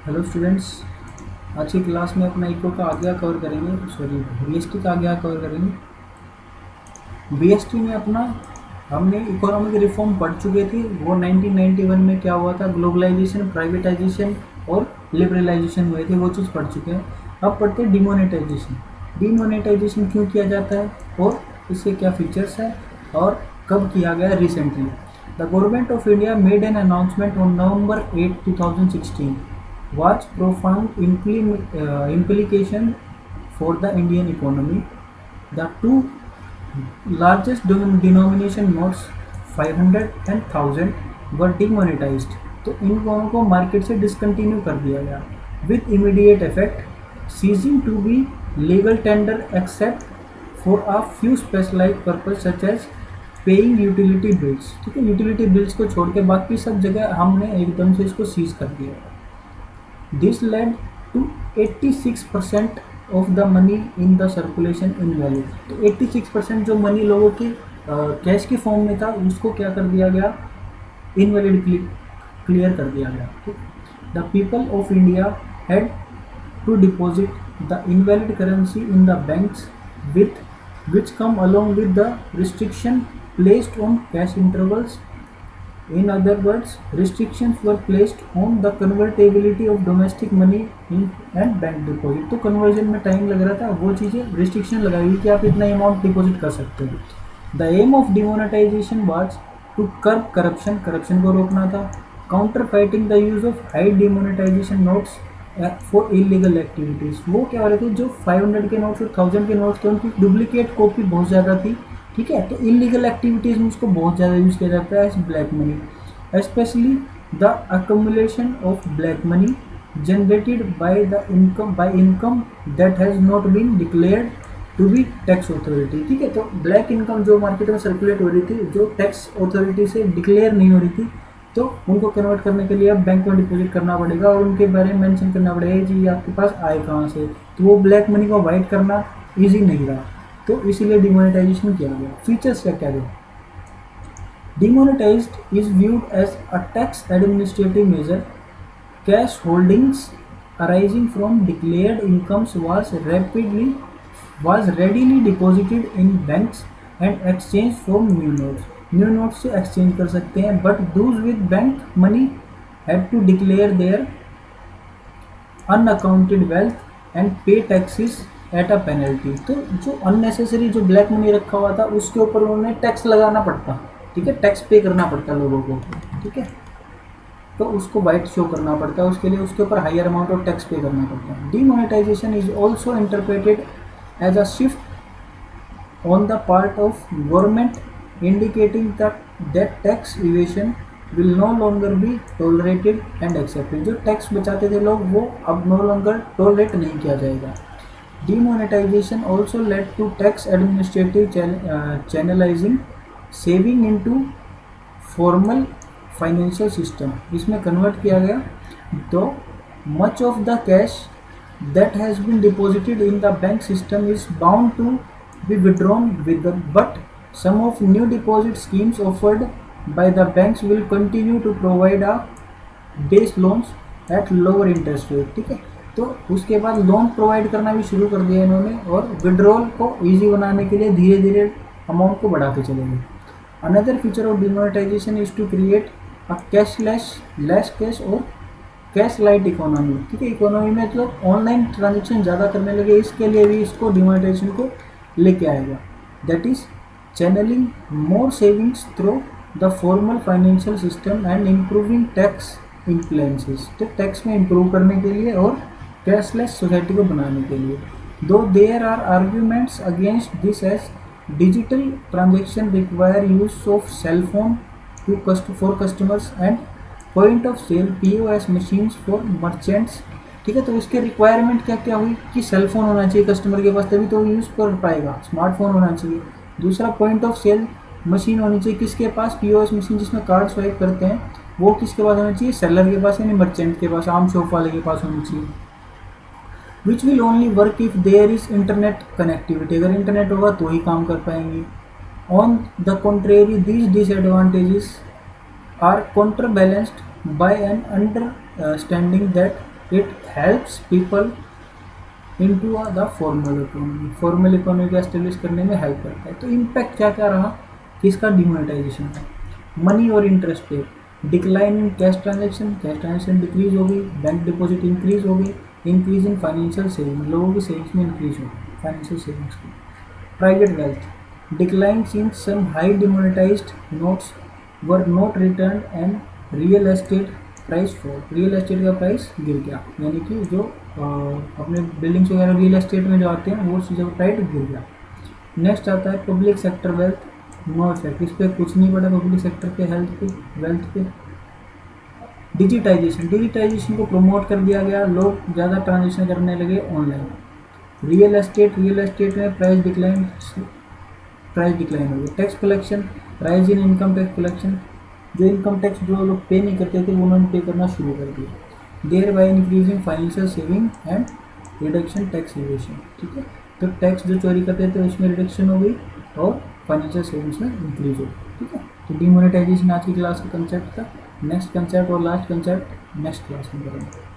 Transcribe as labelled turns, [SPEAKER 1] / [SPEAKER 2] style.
[SPEAKER 1] Hello students. आज की class में अपना इको का आगे कवर करेंगे, सॉरी बीएसटी का आगे कवर करेंगे। बीएसटी में अपना हमने इकोनॉमिक रिफॉर्म पढ़ चुके थे। वो 1991 में क्या हुआ था, ग्लोबलाइजेशन, प्राइवेटाइजेशन और लिबरलाइजेशन हुए थे, वो चीज़ पढ़ चुके हैं। अब पढ़ते हैं डिमोनेटाइजेशन। डिमोनेटाइजेशन क्यों किया जाता है और इसके क्या फीचर्स हैं और कब किया गया recently. The government of India made an announcement on November 8, 2016 was profound implication for the Indian economy. The two largest denomination notes 500 and 1000 were demonetized. तो इन दोनों को मार्केट से डिसकंटिन्यू कर दिया गया with immediate effect, ceasing to be legal tender except for a few specialised purpose such as paying utility bills. ठीक है, utility bills को छोड़ के बाकी सब जगह हमने एकदम से इसको सीज कर दिया। This led to 86% of the money in the circulation invalid। तो 86% जो मनी लोगों की कैश की फॉर्म में था उसको क्या कर दिया गया, इनवैलिड क्लियर कर दिया गया। The people of India had to deposit the invalid currency in the banks with which come along with the restriction placed on cash intervals। In other words, restrictions were placed on the convertibility of domestic money in and bank deposit। तो conversion में time लग रहा था, वो चीज़ें restriction लगाई हुई कि आप इतना अमाउंट डिपॉजिट कर सकते हो। The aim of demonetisation was to curb corruption, corruption को रोकना था। Counter fighting the use of high demonetisation notes for illegal activities. वो क्या हो रहे थे, जो 500 के नोट्स और 1000 के नोट्स थे उनकी डुप्लीकेट कॉपी बहुत ज़्यादा थी। ठीक है, तो इलीगल एक्टिविटीज़ में उसको बहुत ज़्यादा यूज़ किया जाता है as black money. Specially the accumulation of black money generated by income that has not been declared to be tax authority. ठीक है, तो ब्लैक इनकम जो मार्केट में सर्कुलेट हो रही थी, जो टैक्स अथॉरिटी से डिक्लेयर नहीं हो रही थी, तो उनको कन्वर्ट करने के लिए अब बैंक में डिपॉजिट करना पड़ेगा और उनके बारे में मेंशन करना पड़ेगा जी आपके पास आए कहाँ से। तो वो ब्लैक मनी को वाइट करना ईजी नहीं रहा, तो इसीलिए डिमोनेटाइजेशन किया गया। फीचर्स क्या क्या है, demonetised is viewed as a tax administrative measure. Cash holdings arising from declared incomes was readily deposited in banks and exchanged for new notes। New note से एक्सचेंज कर सकते हैं, but those with bank money had to declare their unaccounted wealth and pay taxes at a penalty. तो जो unnecessary जो black money रखा हुआ था उसके ऊपर उन्होंने टैक्स लगाना पड़ता। ठीक है, टैक्स पे करना पड़ता लोगों को। ठीक है, तो उसको वाइट शो करना पड़ता है, उसके लिए उसके ऊपर हायर अमाउंट ऑफ टैक्स पे करना पड़ता है। Demonetisation is also interpreted as a shift on the part of government indicating that tax evasion will no longer be tolerated and accepted। जो टैक्स बचाते थे लोग वो अब no longer टॉलरेट नहीं किया जाएगा। Demonetization also led to tax administrative channelizing saving into formal financial system। इसमें कन्वर्ट किया गया, तो much of the cash that has been deposited in the bank system is bound to be withdrawn with the but some of new deposit schemes offered by the banks will continue to provide a base loans at lower interest rate। ठीक है, तो उसके बाद loan provide करना भी शुरू कर दिया इन्होंने और विड्रॉल को इजी बनाने के लिए धीरे धीरे अमाउंट को बढ़ाते चलेंगे। Another feature of demonetisation is to create a cashless less cash और कैश लाइट इकोनॉमी। ठीक है, इकोनॉमी में तो ऑनलाइन ट्रांजेक्शन ज़्यादा करने लगे, इसके लिए भी इसको डिमोनेटाइजेशन को लेके आएगा। That is channeling more savings through the formal financial system and improving tax impliances। तो टैक्स में इम्प्रूव करने के लिए और कैशलेस सोसाइटी को बनाने के लिए। Though there are arguments against this as digital transaction require use of cell phone for customers and point of sale POS machines for merchants. ठीक है, तो इसके रिक्वायरमेंट क्या क्या हुई कि सेल फोन होना चाहिए कस्टमर के पास, तभी तो यूज़ कर पाएगा। स्मार्टफोन होना चाहिए। दूसरा, पॉइंट ऑफ सेल मशीन होनी चाहिए किसके पास, POS मशीन जिसमें कार्ड स्वाइप करते हैं, वो किसके पास होनी चाहिए, सेलर के पास यानी मर्चेंट के पास, आम शॉप वाले के पास होनी चाहिए। Which will only work if there is internet connectivity. अगर इंटरनेट होगा तो ही काम कर पाएंगे। On the contrary these disadvantages are counter balanced by an understanding that it helps people into the formal economy को एस्टेब्लिश करने में हेल्प करता है। तो इम्पैक्ट क्या क्या रहा किसका, डिमोनेटाइजेशन का। मनी और इंटरेस्ट पे, decline in cash transaction decrease हो गई, बैंक डिपॉजिट इंक्रीज हो गई, इंक्रीज इन फाइनेंशियल सेविंग, लोगों की सेविंग्स में इंक्रीज हो गई, फाइनेंशियल सेविंग्स की। Private wealth, decline in some high demonetised notes were not return and real estate price fall, real estate का प्राइस गिर गया, यानी कि जो अपने बिल्डिंग्स वगैरह रियल एस्टेट में जो आते हैं वो चीज़ों का प्राइस गिर गया। नेक्स्ट आता है public sector wealth, no effect, इस पर कुछ नहीं पड़ा पब्लिक सेक्टर पे, हेल्थ पे, वेल्थ पे। डिजिटाइजेशन को प्रमोट कर दिया गया, लोग ज़्यादा ट्रांजेक्शन करने लगे ऑनलाइन। रियल एस्टेट में प्राइस डिक्लाइन हो गया। Tax collection, rise in income tax collection, जो इनकम टैक्स जो लोग पे नहीं करते थे उन्होंने पे करना शुरू कर दिया। Thereby increasing financial saving and reduction tax evasion, ठीक है। तो टैक्स जो चोरी करते थे उसमें रिडक्शन हो गई और फाइनेंशियल सेविंग्स में इंक्रीज हो गई, ठीक है। तो डिमोनेटाइजेशन आज की क्लास का कंसेप्ट था। नेक्स्ट कंसेप्ट और लास्ट कंसेप्ट नेक्स्ट क्लास में करेंगे।